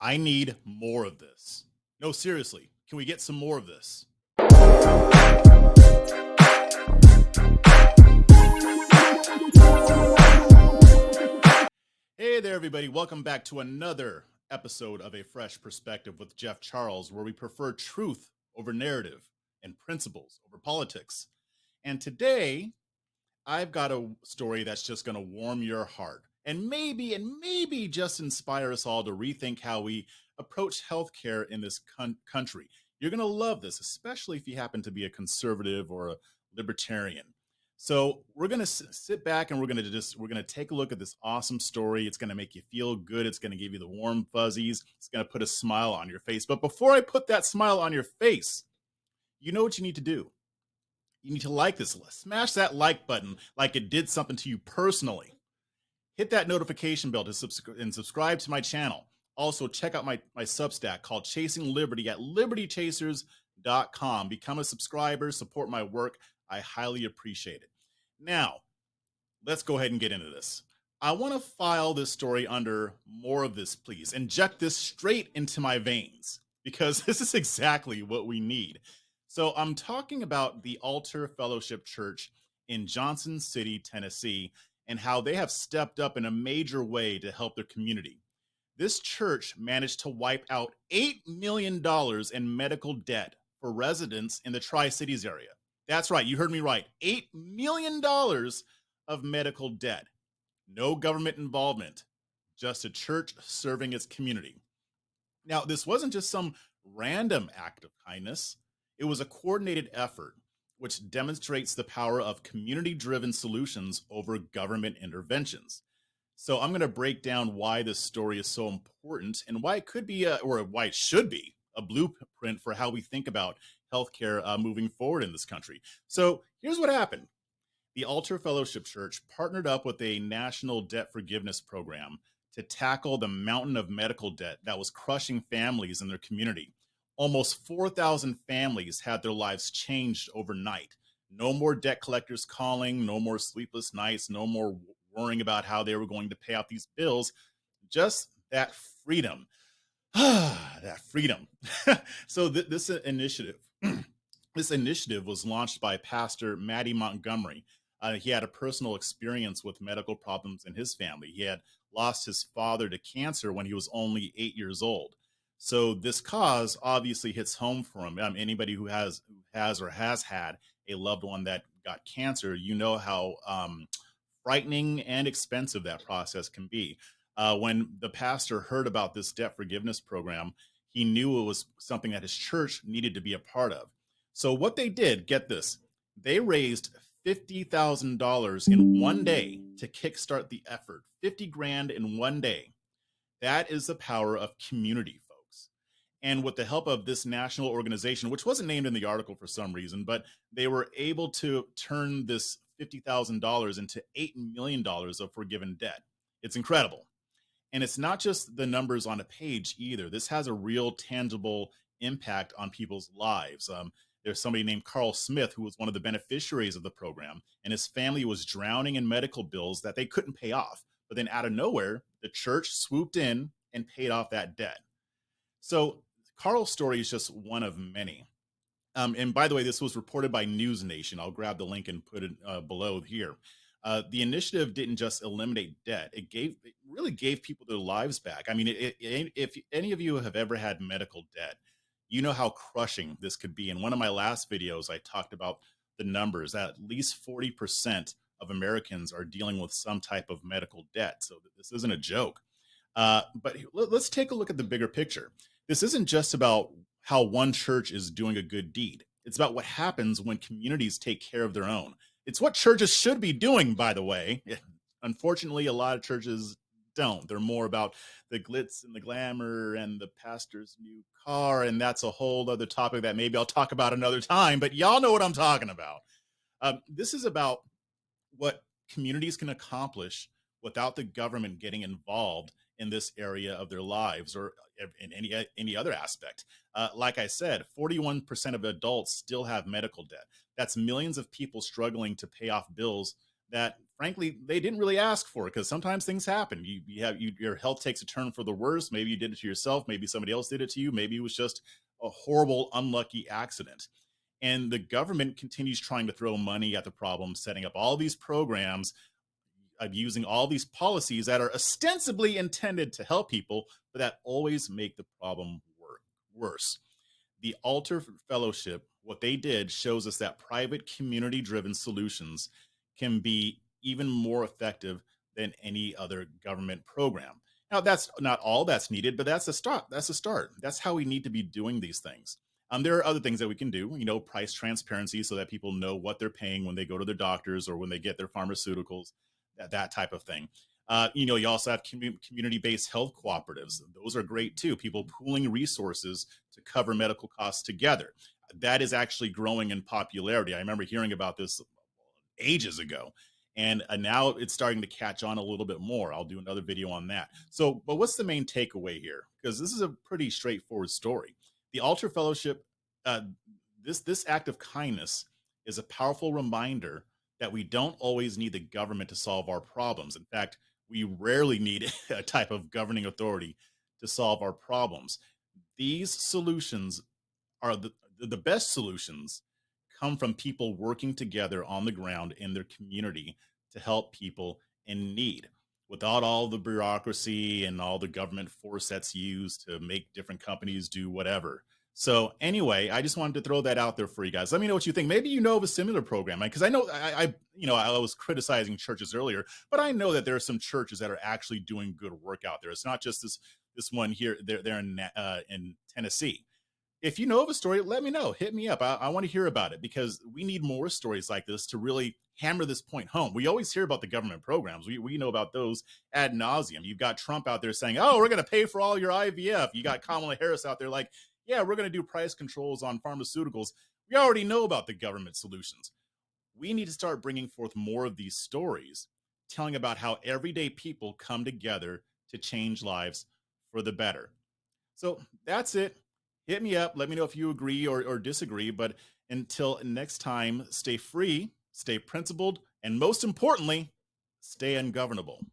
I need more of this. No, seriously, can we get some more of this? Hey there, everybody. Welcome back to another episode of A Fresh Perspective with Jeff Charles, where we prefer truth over narrative and principles over politics. And today, I've got a story that's just going to warm your heart and maybe just inspire us all to rethink how we approach healthcare in this country. You're going to love this, especially if you happen to be a conservative or a libertarian. So we're going to sit back and we're going to take a look at this awesome story. It's going to make you feel good. It's going to give you the warm fuzzies. It's going to put a smile on your face. But before I put that smile on your face, you know what you need to do. You need to like this list. Smash that like button like it did something to you personally. Hit that notification bell to subscribe to my channel. Also, check out my Substack called Chasing Liberty at libertychasers.com. Become a subscriber, support my work. I highly appreciate it. Now, let's go ahead and get into this. I want to file this story under more of this, please. Inject this straight into my veins because this is exactly what we need. So I'm talking about the Altar Fellowship Church in Johnson City, Tennessee, and how they have stepped up in a major way to help their community. This church managed to wipe out $8 million in medical debt for residents in the Tri-Cities area. That's right, you heard me right. $8 million of medical debt. No government involvement, just a church serving its community. Now, this wasn't just some random act of kindness. It was a coordinated effort, which demonstrates the power of community-driven solutions over government interventions. So I'm going to break down why this story is so important and why it could be, or why it should be, a blueprint for how we think about healthcare moving forward in this country. So here's what happened. The Altar Fellowship Church partnered up with a national debt forgiveness program to tackle the mountain of medical debt that was crushing families in their community. Almost 4,000 families had their lives changed overnight. No more debt collectors calling, no more sleepless nights, no more worrying about how they were going to pay off these bills. Just that freedom. That freedom. So this initiative was launched by Pastor Matty Montgomery. He had a personal experience with medical problems in his family. He had lost his father to cancer when he was only 8 years old. So this cause obviously hits home for him. Anybody who has or has had a loved one that got cancer, you know how frightening and expensive that process can be. When the pastor heard about this debt forgiveness program, he knew it was something that his church needed to be a part of. So what they did, get this, they raised $50,000 in one day to kickstart the effort. 50 grand in one day. That is the power of community, folks. And with the help of this national organization, which wasn't named in the article for some reason, but they were able to turn this $50,000 into $8 million of forgiven debt. It's incredible. And it's not just the numbers on a page either. This has a real tangible impact on people's lives. There's somebody named Carl Smith who was one of the beneficiaries of the program, and his family was drowning in medical bills that they couldn't pay off. But then out of nowhere, the church swooped in and paid off that debt. So Carl's story is just one of many. And by the way, this was reported by News Nation. I'll grab the link and put it below here. The initiative didn't just eliminate debt. It really gave people their lives back. I mean, if any of you have ever had medical debt, you know how crushing this could be. In one of my last videos, I talked about the numbers. At least 40% of Americans are dealing with some type of medical debt. So this isn't a joke. But let's take a look at the bigger picture. This isn't just about how one church is doing a good deed. It's about what happens when communities take care of their own. It's what churches should be doing, by the way. Unfortunately, a lot of churches don't. They're more about the glitz and the glamour and the pastor's new car. And that's a whole other topic that maybe I'll talk about another time, but y'all know what I'm talking about. This is about what communities can accomplish without the government getting involved in this area of their lives or in any other aspect. Like I said, 41% of adults still have medical debt. That's millions of people struggling to pay off bills that frankly, they didn't really ask for it, because sometimes things happen. Your health takes a turn for the worse. Maybe you did it to yourself. Maybe somebody else did it to you. Maybe it was just a horrible, unlucky accident. And the government continues trying to throw money at the problem, setting up all these programs, using all these policies that are ostensibly intended to help people, but that always make the problem worse. The Alter Fellowship, what they did shows us that private community driven solutions can be even more effective than any other government program. Now, that's not all that's needed, but that's a start. That's a start. That's how we need to be doing these things. There are other things that we can do, price transparency so that people know what they're paying when they go to their doctors or when they get their pharmaceuticals, that type of thing. You also have community-based health cooperatives. Those are great too. People pooling resources to cover medical costs together. That is actually growing in popularity. I remember hearing about this ages ago, and now it's starting to catch on a little bit more. I'll do another video on that. So, but what's the main takeaway here? Because this is a pretty straightforward story. The Alter Fellowship, uh, this act of kindness is a powerful reminder that we don't always need the government to solve our problems. In fact, we rarely need a type of governing authority to solve our problems. These solutions are the best solutions come from people working together on the ground in their community to help people in need without all the bureaucracy and all the government force that's used to make different companies do whatever. So anyway, I just wanted to throw that out there for you guys. Let me know what you think. Maybe you know of a similar program, because I know I was criticizing churches earlier, but I know that there are some churches that are actually doing good work out there. It's not just this one here. They're in Tennessee. If you know of a story, let me know. Hit me up. I want to hear about it, because we need more stories like this to really hammer this point home. We always hear about the government programs. We know about those ad nauseum. You've got Trump out there saying, "Oh, we're going to pay for all your IVF." You got Kamala Harris out there like, "Yeah, we're going to do price controls on pharmaceuticals." We already know about the government solutions. We need to start bringing forth more of these stories, telling about how everyday people come together to change lives for the better. So that's it. Hit me up. Let me know if you agree or disagree. But until next time, stay free, stay principled, and most importantly, stay ungovernable.